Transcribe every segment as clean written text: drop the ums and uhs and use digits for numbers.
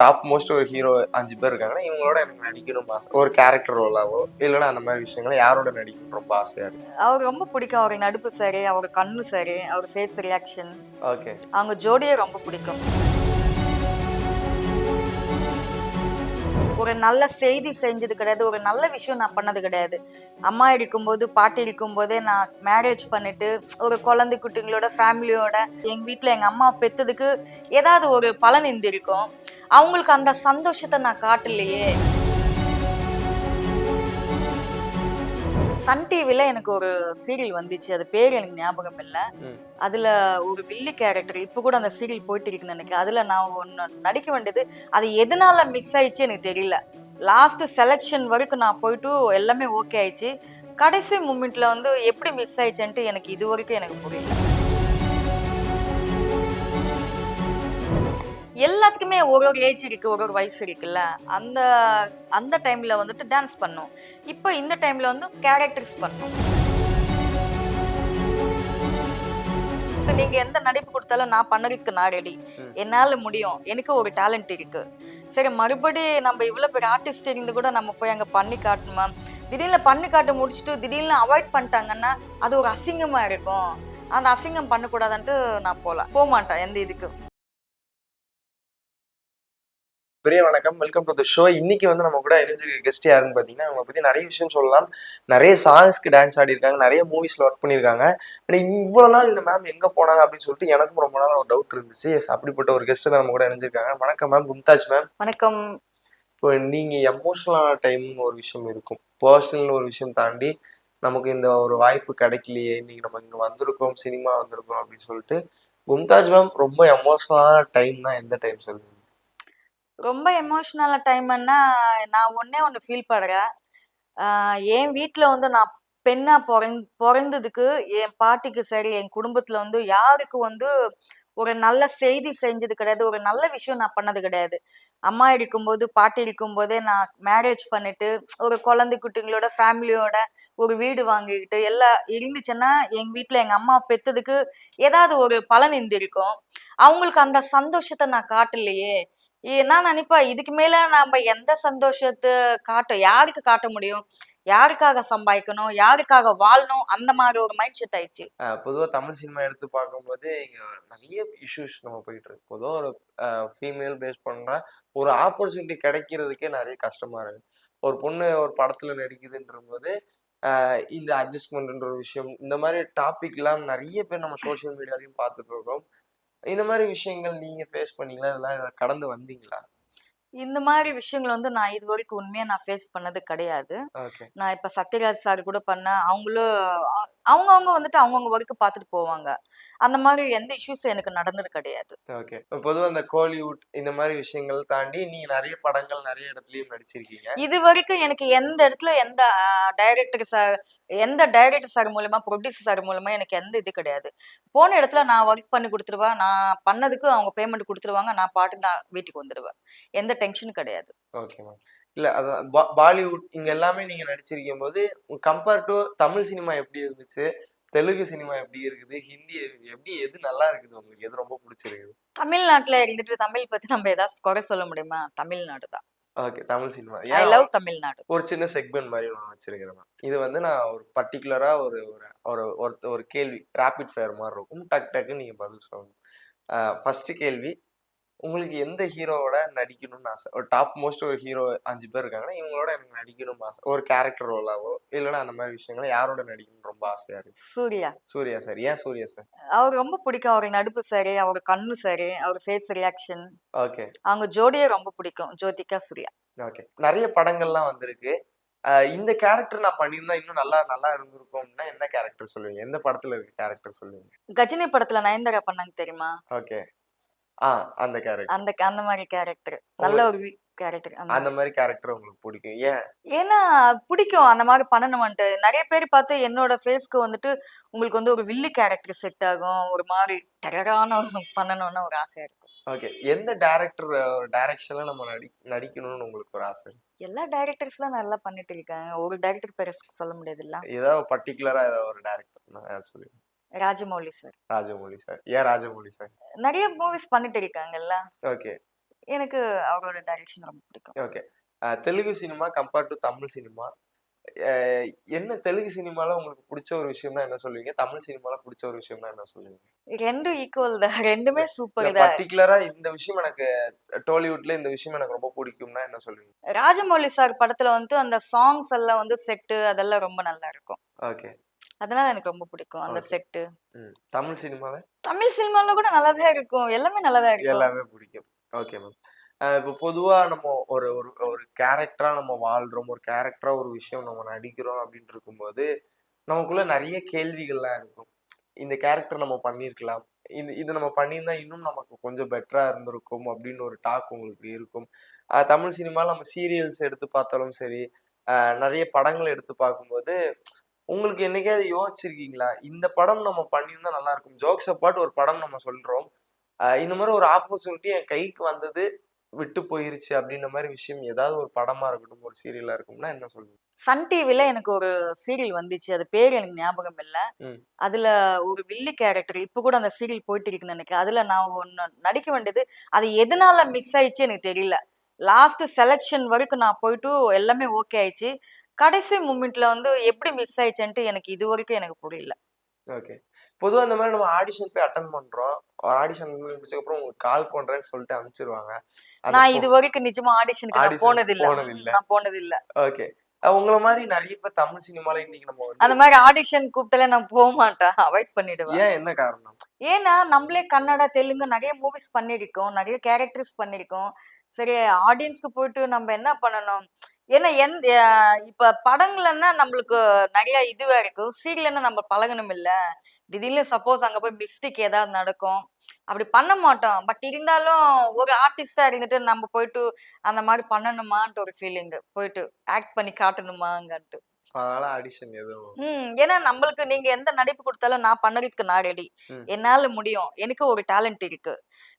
Top most ஒரு hero 5 பேர் இருக்காங்கன்னா, இவங்களோட எனக்கு நடிக்கணும்னு ஆசை. ஒரு கேரக்டர் ரோலாவோ, இல்லன்னா அந்த மாரி விஷயங்கள யாரோட நடிக்கணும்னு ரொம்ப ஆசையா இருக்கு. அவர் ரொம்ப பிடிக்கும். அவரு நடிப்பு சரி, அவரு கண்ணு சரி, அவர் ஃபேஸ் ரியாக்ஷன், ஓகே. அவங்க ஜோடியே ரொம்ப பிடிக்கும். ஒரு நல்ல செய்தி செஞ்சது கிடையாது. ஒரு நல்ல விஷயம் நான் பண்ணது கிடையாது. அம்மா இருக்கும்போது, பாட்டி இருக்கும்போதே நான் மேரேஜ் பண்ணிட்டு, ஒரு குழந்தை குட்டிங்களோட, ஃபேமிலியோட எங்க வீட்ல எங்க அம்மா பெத்ததுக்கு ஏதாவது ஒரு பலன் இருந்திருக்கும். அவங்களுக்கு அந்த சந்தோஷத்த நான் காட்டலையே! சன் டிவில எனக்கு ஒரு சீரியல் வந்துச்சு. அது பேர் எனக்கு ஞாபகம் இல்ல. ம். அதுல ஒரு வில்லி கேரக்டர் இப்ப கூட அந்த சீரியல் போயிட்டு இருக்குன்னு நினைக்கிறேன். அதுல நான் ஒண்ணு நடிக்க வேண்டியது, அது எதனால மிஸ் ஆயிடுச்சு எனக்கு தெரியல. லாஸ்ட் செலக்ஷன் வரைக்கும் நான் போயிட்டு எல்லாமே ஓகே ஆயிடுச்சு. கடைசி மூமெண்ட்ல வந்து எப்படி மிஸ் ஆயிடுச்சுன்ட்டு எனக்கு இதுவரைக்கும் எனக்கு புரியல. எல்லாத்துக்குமே ஒரு ஒரு ஏஜ் இருக்கு, ஒரு ஒரு வயசு இருக்குல்ல. அந்த அந்த டைம்ல வந்துட்டு டான்ஸ் பண்ணோம். இப்ப இந்த டைம்ல வந்து கேரக்டர்ஸ் பண்ணோம். நீங்க எந்த நடிப்பு குடுத்தாலும் நான் பண்ணறதுக்கு நான் ரெடி. ம். என்னால முடியும். எனக்கு ஒரு டேலண்ட் இருக்கு. சரி மறுபடி நம்ம இவ்ளோ பெரிய ஆர்டிஸ்ட் இருந்து கூட நம்ம போய் அங்க பண்ணி காட்டணுமா? திடீர்னு பண்ணி காட்ட முடிச்சுட்டு திடீர்னு அவாய்ட் பண்ணிட்டாங்கன்னா, அது ஒரு அசிங்கமா இருக்கும். அந்த அசிங்கம் பண்ணக்கூடாதுன்ட்டு நான் போமாட்டேன் எந்த இதுக்கும். பெரிய வணக்கம். Welcome to the show. இன்னைக்கு வந்து நம்ம கூட இணைஞ்சிருக்க கெஸ்ட் யாருன்னு பார்த்தீங்கன்னா, அவங்கள பத்தி நெறைய விஷயம் சொல்லலாம். நெறைய சாங்ஸ்க்கு டான்ஸ் ஆடியிருக்காங்க. நெறைய மூவிஸ்ல ஒர்க் பண்ணியிருக்காங்க. இவ்வளோ நாள் இந்த மேம் எங்க போனாங்க அப்படின்னு சொல்லிட்டு எனக்கும் ரொம்ப நாளா ஒரு டவுட் இருந்துச்சு. எஸ், அப்படிப்பட்ட ஒரு கெஸ்ட் தான் நம்ம கூட இணைஞ்சிருக்காங்க. வணக்கம் மேம். மும்தாஜ் மேம். வணக்கம். இப்போ நீங்க எமோஷனலான டைம்னு ஒரு விஷயம் இருக்கும். பர்சனல்னு ஒரு விஷயம் தாண்டி, நமக்கு இந்த ஒரு வாய்ப்பு கிடைக்கலையே, இன்னைக்கு நம்ம இங்க வந்திருக்கோம், சினிமா வந்திருக்கோம் அப்படின்னு சொல்லிட்டு, மும்தாஜ் மேம் ரொம்ப எமோஷனலான டைம்னா எந்த டைம் சொல்லுவீங்க? ரொம்ப எமோஷனல் டைம்ன்னா, நான் ஒண்ணே ஒண்ணு ஃபீல் படுறேன். ஆ என் வீட்ல வந்து நான் பெண்ணா பொறந்ததுக்கு என் பாட்டிக்கு சரி, என் குடும்பத்துல வந்து யாருக்கும் வந்து ஒரு நல்ல செய்தி செஞ்சது கிடையாது. ஒரு நல்ல விஷயம் நான் பண்ணது கிடையாது. அம்மா இருக்கும்போது, பாட்டி இருக்கும்போதே நான் மேரேஜ் பண்ணிட்டு, ஒரு குழந்தை குட்டிங்களோட, ஃபேமிலியோட ஒரு வீடு வாங்கிக்கிட்டு, எல்லாம் இருந்துச்சுன்னா, எங்க வீட்ல எங்க அம்மா பெத்ததுக்கு ஏதாவது ஒரு பலன் இருந்திருக்கும். அவங்களுக்கு அந்த சந்தோஷத்த நான் காட்டலையே! நான் நினைப்பேன், இதுக்கு மேல நாம எந்த சந்தோஷத்த யாருக்கு காட்ட முடியும்? யாருக்காக சம்பாதிக்கணும்? யாருக்காக வாழணும்? அந்த மாரி ஒரு மைண்ட் செட் ஆயிடுச்சு. பொதுவா தமிழ் சினிமா எடுத்து பார்க்கும்போது, இங்க நெறைய இஷ்யூஸ் நம்ம போயிட்டு இருக்கு. பொதுவா ஒரு ஃபீமேல் பேஸ் பண்ணா ஒரு ஆப்பர்ச்சுனிட்டி கிடைக்கிறதுக்கே நெறைய கஷ்டமா இருக்கு. ஒரு பொண்ணு ஒரு படத்துல நடிக்குதுன்றபோது, இந்த அட்ஜஸ்ட்மெண்ட்ன்ற ஒரு விஷயம், இந்த மாரி டாபிக்லாம் நெறைய பேர் நம்ம சோசியல் மீடியாலயும் பார்த்துட்டு இருக்கோம். இந்த மாரி விஷயங்கள் நீங்க ஃபேஸ் பண்ணீங்களா? இதெல்லாம் கடந்து வந்தீங்களா? இந்த மாரி விஷயங்கள் வந்து நான் இதுவரைக்கும் உண்மையா நான் ஃபேஸ் பண்ணது கிடையாது. ஓகே. நான் இப்ப சத்யராஜ் சார் கூட பண்ணேன். அவங்களும் அவங்கவங்க வந்துட்டு அவங்கவங்க ஒர்க் பார்த்துட்டு போவாங்க. அந்த மாரி எந்த இஷ்யூஸும் எனக்கு நடந்தது கிடையாது. ஓகே. இப்ப பொதுவா இந்த கோலிவுட் இந்த மாரி விஷயங்கள் தாண்டி, நீங்க நெறைய படங்கள் நெறைய இடத்துலயும் நடிச்சிருக்கீங்க. இதுவரைக்கும் எனக்கு எந்த இடத்துல எந்த டைரக்டர் சார் எந்த டைரக்டர் சார் மூலியமா, புரொடியூசர் சார் மூலியமா எனக்கு எந்த இது கிடையாது. போன இடத்துல நான் ஒர்க் பண்ணி குடுத்துருவேன். நான் பண்ணதுக்கு அவங்க பேமெண்ட் குடுத்துருவாங்க. நான் பாட்டுக்கு நான் வீட்டுக்கு வந்துருவேன். எந்த டென்ஷனும் கிடையாது. Okay ma'am. இல்ல அதான் பாலிவுட் இங்க எல்லாமே நீங்க நடிச்சிருக்கும்போது, கம்பேர் டூ தமிழ் சினிமா எப்படி இருந்துச்சு? தெலுங்கு சினிமா எப்படி இருக்குது? ஹிந்தி எப்படி எது நல்லா இருக்குது உங்களுக்கு? எது ரொம்ப புடிச்சிருக்குது? தமிழ்நாட்டுல இருந்துட்டு தமிழ் பத்தி நம்ம ஏதாவது குறை சொல்ல முடியுமா? தமிழ்நாடு தான். ஓகே. தமிழ் சினிமா. ஐ ஏன் லவ் தமிழ்நாடு. ஒரு சின்ன செக்மெண்ட் மாரி ஒண்ணு வச்சிருக்கிறேன் மேம். இது வந்து நான் ஒரு பர்ட்டிகுலரா ஒரு ஒரு ஒரு ஒரு ஒரு கேள்வி ராபிட் ஃபயர் மாரி இருக்கும். டக் டக்குன்னு நீங்க பதில் சொல்லணும். ஃபர்ஸ்ட் கேள்வி, உங்களுக்கு எந்த ஹீரோவோட நடிக்கணும்னு ஆசை? ஒரு டாப் மோஸ்ட் ஒரு ஹீரோ 5 பேர் இருக்காங்கன்னா, இவங்களோட எனக்கு நடிக்கணும்னு ஆசை. ஒரு கேரக்டர் ரோலாவோ, இல்லன்னா அந்த மாரி விஷயங்கள யாரோட நடிக்கணும்னு ரொம்ப ஆசையா இருக்கு? சூர்யா. சூர்யா சார். ஏன் சூர்யா சார்? அவரு ரொம்ப பிடிக்கும். அவரு நடிப்பு சரி, அவரு கண்ணு சரி, அவரு ஃபேஸ் ரியாக்ஷன், ஓகே, அவங்க ஜோடியே ரொம்ப பிடிக்கும். ஜோதிகா, சூர்யா. ஓகே. நெறைய படங்கள்லாம் வந்திருக்கு. இந்த கேரக்டர் நான் பண்ணியிருந்தா இன்னும் நல்லா நல்லா இருந்திருக்கும் அப்டின்னா, என்ன கேரக்டர் சொல்லுவீங்க? எந்த படத்துல இருக்க கேரக்டர் சொல்லுவீங்க? கஜினி படத்துல நயன்தாரா பண்ணாங்க தெரியுமா? ஓகே. ஆ, அந்த கேரக்டர். அந்த மாரி கேரக்டர். நல்ல உங்களுக்கு ஒரு கேரக்டர் அந்த அந்த மாரி. மாரி கேரக்டர் உங்களுக்கு புடிக்கும். ஏன்? ஏன்னா பிடிக்கும் அந்த மாரி பண்ணணுமான்ட்டு. நெறைய பேர் பார்த்து என்னோட ஃபேஸ்க்கு வந்துட்டு உங்களுக்கு வந்து ஒரு வில்லி கேரக்டர் செட் ஆகும். ஒரு மாரி டெரரான பண்ணணும்னு ஒரு ஆசையா இருக்கும். ஓகே. எந்த டைரக்டர் டைரக்ஷன்ல நம்ம நடிக்கணும்னு உங்களுக்கு ஒரு ஆசை? எல்லா டைரக்டர்ஸ்லாம் நல்லா பண்ணிட்டு இருக்காங்க. ஒரு டைரக்டர் பேர சொல்ல முடியாதுல்ல. ஏதாவது பர்ட்டிகுலரா ஏதாவது ஒரு டைரக்டர் சொல்லுங்க. ராஜமௌலி சார். ராஜமௌழி சார். ஏன் ராஜமௌழி சார்? நெறைய மூவிஸ் பண்ணிட்டு இருக்காங்கல்ல. ஓகே. எனக்கு அவரோட டைரக்ஷன் ரொம்ப பிடிக்கும். Okay. Telugu cinema compare to Tamil cinema. அ என்ன தெலுங்கு சினிமால உங்களுக்கு புடிச்ச ஒரு விஷயம்னா என்ன சொல்லுவீங்க? தமிழ் சினிமால புடிச்ச ஒரு விஷயம்னா என்ன சொல்லுவீங்க? 2ம் ஈக்குவல் தான். 2மே இல்ல சூப்பர் தான். பர்ட்டிகுலரா இந்த விஷயம் எனக்கு டோலிவுட்ல இந்த விஷயம் எனக்கு ரொம்ப புடிக்கும்னா என்ன சொல்லுவீங்க? ராஜமௌழி சார் படத்துல வந்து அந்த சாங்ஸ் எல்லாம் வந்து செட்டு அதெல்லாம் ரொம்ப நல்லா இருக்கும். ஓகே, அதனால எனக்கு ரொம்ப பிடிக்கும் அந்த ஓகே. செட்டு. ம். தமிழ் சினிமால? தமிழ் சினிமால கூட நல்லா தான் இருக்கும். எல்லாமே நல்லா தான் இருக்கும். எல்லாமே பிடிக்கும். Okay ma'am. இப்போ பொதுவா நம்ம ஒரு ஒரு ஒரு கேரக்டரா நம்ம வாழ்றோம். ஒரு கேரக்டரா ஒரு விஷயம் நம்ம நடிக்கிறோம் அப்படின்னு இருக்கும்போது, நமக்குள்ள நெறைய கேள்விகள்லாம் இருக்கும். இந்த கேரக்டர் நம்ம பண்ணியிருக்கலாம். இது நம்ம பண்ணியிருந்தா இன்னும் நமக்கு கொஞ்சம் பெட்டரா இருந்திருக்கும் அப்படின்னு ஒரு டாக் உங்களுக்கு இருக்கும். தமிழ் சினிமால நம்ம சீரியல்ஸ் எடுத்து பார்த்தாலும் சரி, அ நெறைய படங்கள் எடுத்து பார்க்கும்போது, உங்களுக்கு என்னைக்காவது யோசிச்சிருக்கீங்களா? இந்த படம் நம்ம பண்ணியிருந்தா நல்லா இருக்கும். ஜோக்ஸ் அப்பார்ட் ஒரு படம் நம்ம சொல்றோம். இந்த மாரி ஒரு ஆப்பர்ச்சுனிட்டி என் கைக்கு வந்தது, விட்டு போயிருச்சு அப்டின்ற மாரி விஷயம் ஏதாவது ஒரு படமா இருக்கட்டும், ஒரு சீரியலா இருக்கும்னா என்ன சொல்வீங்க? சன் டிவில எனக்கு ஒரு சீரியல் வந்துச்சு. அது பேரு எனக்கு ஞாபகம் இல்ல. ம். அதுல ஒரு வில்லி கேரக்டர் இப்ப கூட அந்த சீரியல் போயிட்டு இருக்குன்னு நெனைக்கிறேன். அதுல நான் ஒண்ணு நடிக்க வேண்டியது, அது எதனால மிஸ் ஆயிடுச்சு எனக்கு தெரியல. லாஸ்ட் செலக்ஷன் வரைக்கும் நான் போயிட்டு எல்லாமே ஓகே ஆயிடுச்சு. கடைசி மொமெண்ட்ல வந்து எப்படி மிஸ் ஆயிடுச்சுன்ட்டு எனக்கு இதுவரைக்கும் எனக்கு புரியல. ஓகே. பொதுவா இந்த மாரி நம்ம ஆடிஷன் போய் அட்டெண்ட் பண்றோம். ஆடிஷன் முடிச்சதுக்கப்புறம் உங்களுக்கு கால் பண்றேன்னு சொல்லிட்டு அனுப்பிச்சுருவாங்க. அந்த நான் இதுவரைக்கும் நிஜமா ஆடிஷனுக்கு நான் ஆடிஷன்ஸ் போனதில்ல. போனதில்ல. நான் போனதில்ல. ஓகே. உங்கள மாரி நெறைய பேர் தமிழ் சினிமால இன்னைக்கு நம்ம வந்து அந்த மாரி ஆடிஷன் கூப்பிட்டாலே நான் போமாட்டேன். அவாய்ட் பண்ணிடுவேன். ஏன் என்ன காரணம்? ஏன்னா, நம்மளே கன்னடா, தெலுங்கு நெறைய மூவிஸ் பண்ணியிருக்கோம். நெறைய கேரக்டர்ஸ் பண்ணியிருக்கோம். சரி ஆடியன்ஸ்க்கு போயிட்டு நம்ம என்ன பண்ணணும்? ஏன்னா இப்ப படங்கள்னா நம்மளுக்கு நெறைய இதுவா இருக்கு. சீரியல்னா நம்ம பழகணுமில்ல. திடீர்னு சப்போஸ் அங்க போய் மிஸ்டேக் ஏதாவது நடக்கும். அப்படி பண்ண மாட்டோம். பட் இருந்தாலும் ஒரு ஆர்டிஸ்ட்டா இருந்துட்டு நம்ம போயிட்டு அந்த மாரி பண்ணணுமான்ட்டு ஒரு ஃபீலிங்கு. போயிட்டு ஆக்ட் பண்ணி காட்டணுமாங்கன்ட்டு. அதனால ஆடிஷன் எதுவும் ஏன்னா நம்மளுக்கு நீங்க எந்த நடிப்பு குடுத்தாலும் நான் பண்ணதுக்கு நான் ரெடி. ம். என்னால முடியும். எனக்கு ஒரு டேலண்ட் இருக்கு.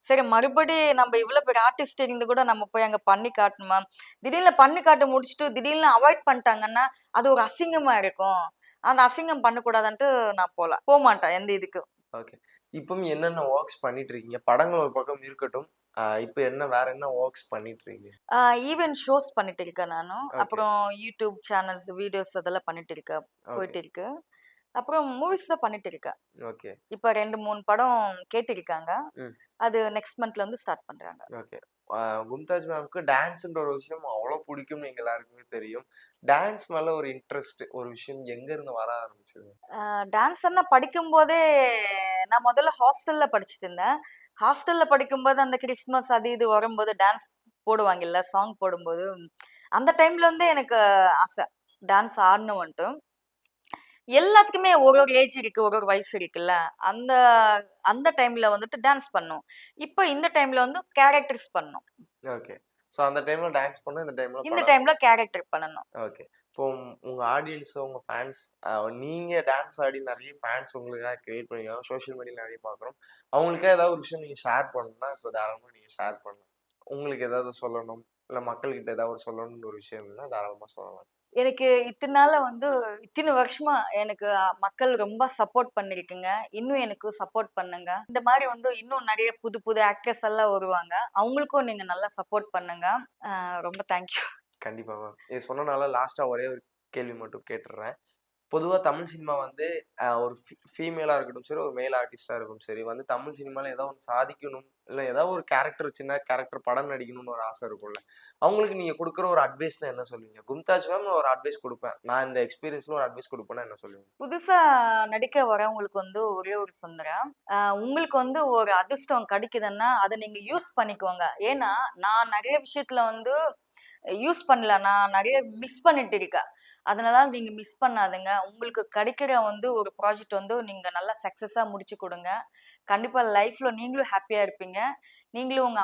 சரி மறுபடி நம்ம இவ்ளோ பெரிய ஆர்டிஸ்ட் இருந்து கூட நம்ம போய் அங்க பண்ணி காட்டணுமா? திடீர்னு பண்ணி காட்ட முடிச்சுட்டு திடீர்னு அவாய்ட் பண்ணிட்டாங்கன்னா, அது ஒரு அசிங்கமா இருக்கும். அந்த அசிங்கம் பண்ணக்கூடாதுன்ட்டு நான் போமாட்டேன் எந்த இதுக்கும். ஓகே. இப்பவும் என்னென்ன வொர்க்ஸ் பண்ணிட்டு இருக்கீங்க? படங்கள் ஒரு பக்கம் இருக்கட்டும். இப்ப என்ன வேற என்ன வொர்க்ஸ் பண்ணிட்டு இருக்கீங்க? ஆ ஈவென்ட் ஷோஸ் பண்ணிட்டு இருக்கேன் நானும். ஓகே, அப்புறம் யூடியூப் சேனல்ஸ், வீடியோஸ் அதெல்லாம் பண்ணிட்டு இருக்கேன். ஓகே, போயிட்டு இருக்கு. அப்புறம் மூவிஸ் தான் பண்ணிட்டு இருக்கேன். ஓகே. இப்ப 2, 3 படம் கேட்டிருக்காங்க. ம். அது நெக்ஸ்ட் மந்த்ல இருந்து ஸ்டார்ட் பண்றாங்க. ஓகே. மும்தாஜ் மேம்க்கு டான்ஸ்ன்ற ஒரு விஷயம் அவ்ளோ புடிக்கும்னு எங்க எல்லாருக்குமே தெரியும். டான்ஸ் மேல ஒரு இன்ட்ரெஸ்ட் ஒரு விஷயம் எங்க இருந்து வர ஆரம்பிச்சது? டான்ஸர்னா படிக்கும்போதே நான் முதல்ல ஹாஸ்டல்ல படிச்சுட்டு இருந்தேன். ஹாஸ்டல்ல படிக்கும்போது அந்த கிறிஸ்மஸ் அது இது வரும்போது டான்ஸ் போடுவாங்கல்ல, சாங் போடும்போது, அந்த டைம்ல இருந்தே எனக்கு ஆசை. டான்ஸ் ஆடணுன்ட்டு. எல்லாத்துக்குமே ஒரு ஒரு ஏஜ் இருக்கு, ஒரு ஒரு வயசு இருக்குல்ல. அந்த அந்த டைம்ல வந்துட்டு டான்ஸ் பண்ணோம். இப்ப இந்த டைம்ல வந்து கேரக்டர்ஸ் பண்ணோம். ஓகே. ஸோ அந்த டைம்ல டான்ஸ் பண்ணணும். இந்த டைம்ல இந்த படம். டைம்ல கேரக்டர் பண்ணணும். ஓகே. இப்போ உங்க ஆடியன்ஸ், உங்க ஃபேன்ஸ் நீங்க டான்ஸ் ஆடி நெறைய ஃபேன்ஸ் உங்களுக்காக கிரியேட் பண்ணிருக்காங்க. சோசியல் மீடியால நெறைய பார்க்குறோம். அவங்களுக்கா ஏதாவது ஒரு விஷயம் நீங்க ஷேர் பண்ணணும்னா, இப்ப தாராளமா நீங்க ஷேர் பண்ணலாம். உங்களுக்கு ஏதாவது சொல்லணும், இல்ல மக்கள்கிட்ட ஏதாவது ஒரு சொல்லணும்னு ஒரு விஷயம் இருந்தா தாராளமா சொல்லலாம். எனக்கு இத்தன நாளா வந்து இத்தன வருஷமா எனக்கு மக்கள் ரொம்ப சப்போர்ட் பண்ணிருக்குங்க. இன்னும் எனக்கு சப்போர்ட் பண்ணுங்க. இந்த மாரி வந்து இன்னும் நெறைய புது புது ஆக்டர்ஸ் எல்லாம் வருவாங்க. அவங்களுக்கும் நீங்க நல்லா சப்போர்ட் பண்ணுங்க. ரொம்ப தேங்க் யூ. கண்டிப்பா மேம். இது சொன்னனால லாஸ்ட்டா ஒரே ஒரு கேள்வி மட்டும் கேட்டுர்றேன். பொதுவா தமிழ் சினிமா வந்து ஒரு ஃபீமேலா இருக்கட்டும் சரி, ஒரு மேல் ஆர்டிஸ்ட்டா இருக்கட்டும் சரி, வந்து தமிழ் சினிமால ஏதோ ஒண்ணு சாதிக்கணும், இல்ல ஏதாவது ஒரு கேரக்டர் சின்ன கேரக்டர் படம் நடிக்கணும்னு ஒரு ஆசை இருக்கும்ல. அவங்களுக்கு நீங்க குடுக்குற ஒரு அட்வைஸ்னா என்ன சொல்லுவீங்க? கும்தாஜ் மேம் ஒரு அட்வைஸ் குடுப்பேன். நான் இந்த எக்ஸ்பீரியன்ஸ்ல ஒரு அட்வைஸ் குடுப்பேன்னா என்ன சொல்லுவீங்க? புதுசா நடிக்க வரவங்களுக்கு வந்து ஒரே ஒரு சொல்றேன். உங்களுக்கு வந்து ஒரு அதிர்ஷ்டம் கிடைக்குதுன்னா, அத நீங்க யூஸ் பண்ணிக்கோங்க. ஏன்னா, நான் நெறைய விஷயத்துல வந்து யூஸ் பண்ணல. நான் நெறைய மிஸ் பண்ணிட்டு இருக்கேன். அதனால நீங்க மிஸ் பண்ணாதீங்க. உங்களுக்கு கிடைக்கிற வந்து ஒரு ப்ராஜெக்ட் வந்து நீங்க நல்லா சக்சஸா முடிச்சு குடுங்க. கண்டிப்பா லைஃப்ல நீங்களும் ஹேப்பியா இருப்பீங்க. நீங்களும் உங்க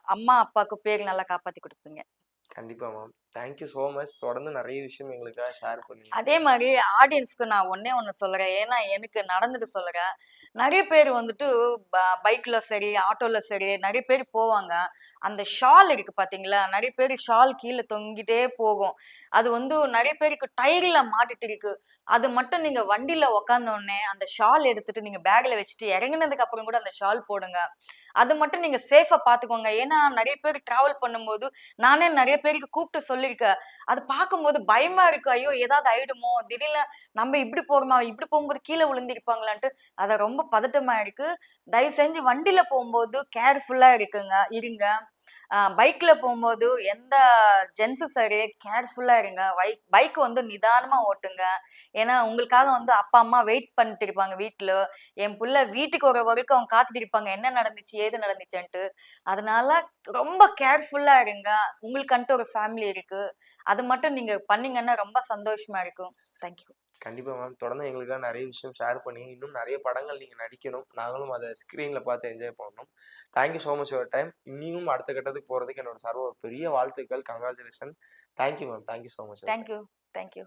அம்மா, அப்பாக்கு பேர் நல்லா காப்பாத்தி குடுப்பீங்க. கண்டிப்பா ma'am. Thank you so much. தொடர்ந்து நெறைய விஷயம் எங்களுக்காக ஷேர் பண்ணீங்க. அதே மாரி ஆடியன்ஸ்க்கு நான் ஒண்ணே ஒண்ணு சொல்றேன். ஏன்னா எனக்கு நடந்தது சொல்றேன். நெறைய பேர் வந்துட்டு பைக்ல சரி, ஆட்டோல சரி நெறைய பேர் போவாங்க. அந்த ஷால் இருக்கு பார்த்தீங்களா? நெறைய பேரு ஷால் கீழ தொங்கிட்டே போகும். அது வந்து நெறைய பேருக்கு டயர்ல மாட்டிட்டு இருக்கு. அது மட்டும் நீங்க வண்டில உட்கார்ந்த உடனே அந்த ஷால் எடுத்துட்டு நீங்க பேக்ல வச்சுட்டு இறங்குனதுக்கு அப்புறம் கூட அந்த ஷால் போடுங்க. அது மட்டும் நீங்க சேஃபா பார்த்துக்கோங்க. ஏன்னா நெறைய பேர் டிராவல் பண்ணும்போது நானே நெறைய பேருக்கு கூப்பிட்டு சொல்லியிருக்கேன். அது பார்க்கும்போது பயமா இருக்கு. ஐயோ! ஏதாவது ஆயிடுமோ? திடீர்னு நம்ம இப்படி போறோமா? இப்படி போகும்போது கீழ விழுந்திருப்பாங்களான்ட்டு அது ரொம்ப பதட்டமா இருக்கு. தயவு செஞ்சு வண்டில போம்போது கேர்ஃபுல்லா இருங்க. பைக்ல போம்போது எந்த ஜென்ஸும் சரி கேர்ஃபுல்லா இருங்க. பைக் வந்து நிதானமா ஓட்டுங்க. ஏன்னா, உங்களுக்காக வந்து அப்பா, அம்மா வெயிட் பண்ணிட்டு இருப்பாங்க வீட்ல. என் புள்ள வீட்டுக்கு வர வரைக்கும் அவங்க காத்துட்டு இருப்பாங்க. என்ன நடந்துச்சு? ஏது நடந்துச்சுன்ட்டு. அதனால ரொம்ப கேர்ஃபுல்லா இருங்க. உங்களுக்குன்ட்டு ஒரு ஃபேமிலி இருக்கு. அது மட்டும் நீங்க பண்ணீங்கன்னா ரொம்ப சந்தோஷமா இருக்கும். Thank you. கண்டிப்பா மேம். தொடர்ந்து எங்களுக்காக நெறைய விஷயம் ஷேர் பண்ணீங்க. இன்னும் நெறைய படங்கள் நீங்க நடிக்கணும். நாங்களும் அத ஸ்க்ரீன்ல பார்த்து என்ஜாய் பண்ணணும். Thank you so much your time. இன்னியும் அடுத்த கட்டத்துக்கு போறதுக்கு என்னோட பெரிய வாழ்த்துக்கள். Congratulation. Thank you ma'am. Thank you so much your thank time. You. Thank you.